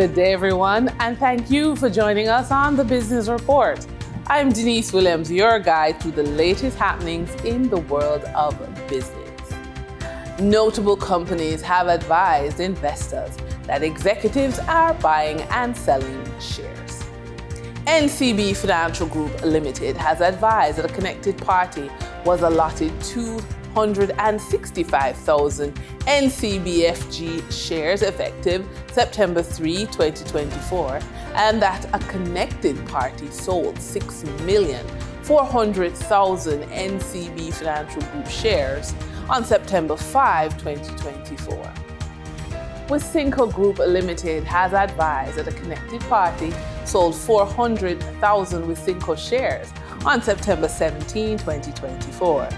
Good day, everyone, and thank you for joining us on the Business Report. I'm Denise Williams, your guide through the latest happenings in the world of business. Notable companies have advised investors that executives are buying and selling shares. NCB Financial Group Limited has advised that a connected party was allotted 265,000 NCBFG shares effective September 3, 2024, and that a connected party sold 6,400,000 NCB Financial Group shares on September 5, 2024. Wisynco Group Limited has advised that a connected party sold 400,000 Wisynco shares on September 17, 2024.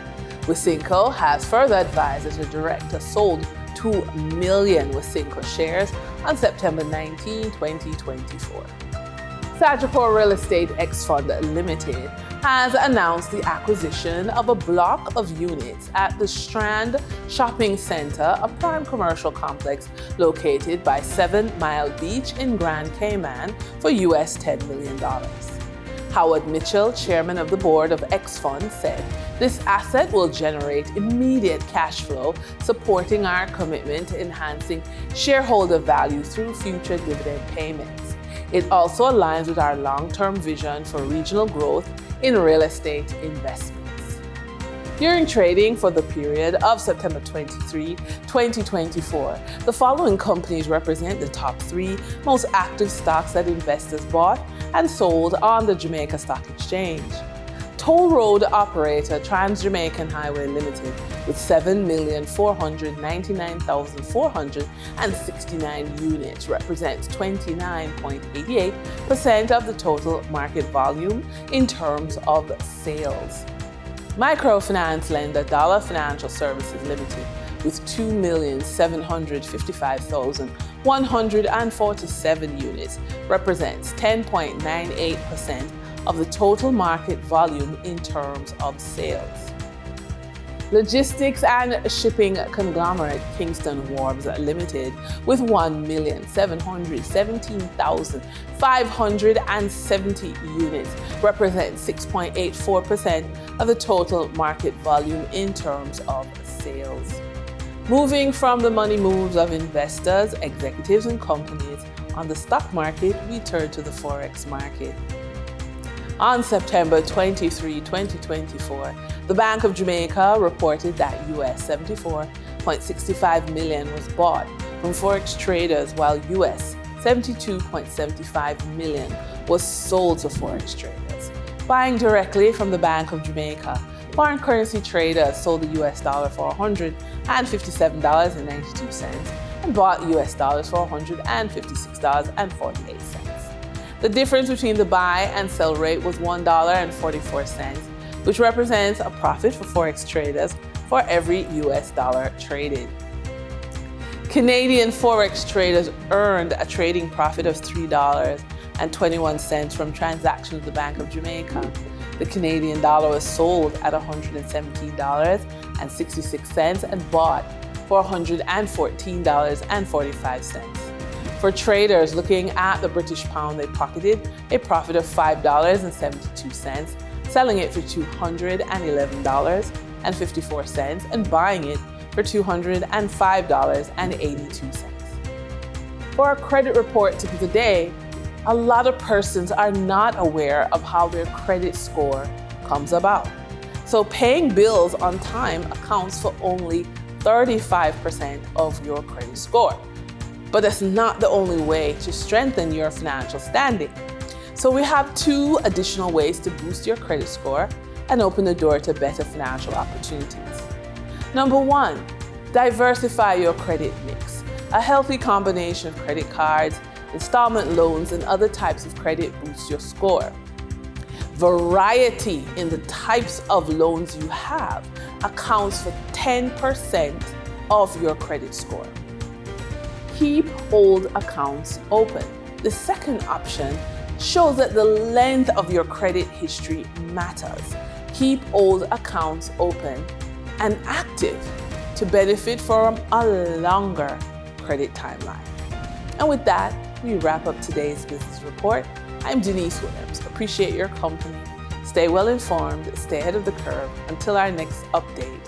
Wisynco has further advised that a director sold 2 million Wisynco shares on September 19, 2024. Sagicor Real Estate X Fund Limited has announced the acquisition of a block of units at the Strand Shopping Center, a prime commercial complex located by 7 Mile Beach in Grand Cayman, for US $10 million. Howard Mitchell, chairman of the board of X Fund, said, "This asset will generate immediate cash flow, supporting our commitment to enhancing shareholder value through future dividend payments. It also aligns with our long-term vision for regional growth in real estate investments." During trading for the period of September 23, 2024, the following companies represent the top 3 most active stocks that investors bought and sold on the Jamaica Stock Exchange. Toll road operator Trans-Jamaican Highway Limited, with 7,499,469 units, represents 29.88% of the total market volume in terms of sales. Microfinance lender Dollar Financial Services Limited, with 2,755,147 units, represents 10.98% of the total market volume in terms of sales. Logistics and shipping conglomerate Kingston Wharves Limited, with 1,717,570 units, represents 6.84% of the total market volume in terms of sales. Moving from the money moves of investors, executives, and companies on the stock market, we turn to the Forex market. On September 23, 2024, the Bank of Jamaica reported that US $74.65 million was bought from Forex traders, while US $72.75 million was sold to Forex traders. Buying directly from the Bank of Jamaica, foreign currency traders sold the US dollar for $157.92 and bought US dollars for $156.48. The difference between the buy and sell rate was $1.44, which represents a profit for Forex traders for every US dollar traded. Canadian Forex traders earned a trading profit of $3.21 from transactions with the Bank of Jamaica. The Canadian dollar was sold at $117.66 and bought for $114.45. For traders looking at the British pound, they pocketed a profit of $5.72, selling it for $211.54 and buying it for $205.82. For our credit report tip of the day, a lot of persons are not aware of how their credit score comes about. So paying bills on time accounts for only 35% of your credit score. But that's not the only way to strengthen your financial standing. So we have 2 additional ways to boost your credit score and open the door to better financial opportunities. Number 1, diversify your credit mix. A healthy combination of credit cards, installment loans, and other types of credit boosts your score. Variety in the types of loans you have accounts for 10% of your credit score. Keep old accounts open. The second option shows that the length of your credit history matters. Keep old accounts open and active to benefit from a longer credit timeline. And with that, we wrap up today's business report. I'm Denise Williams. Appreciate your company. Stay well informed, stay ahead of the curve. Until our next update,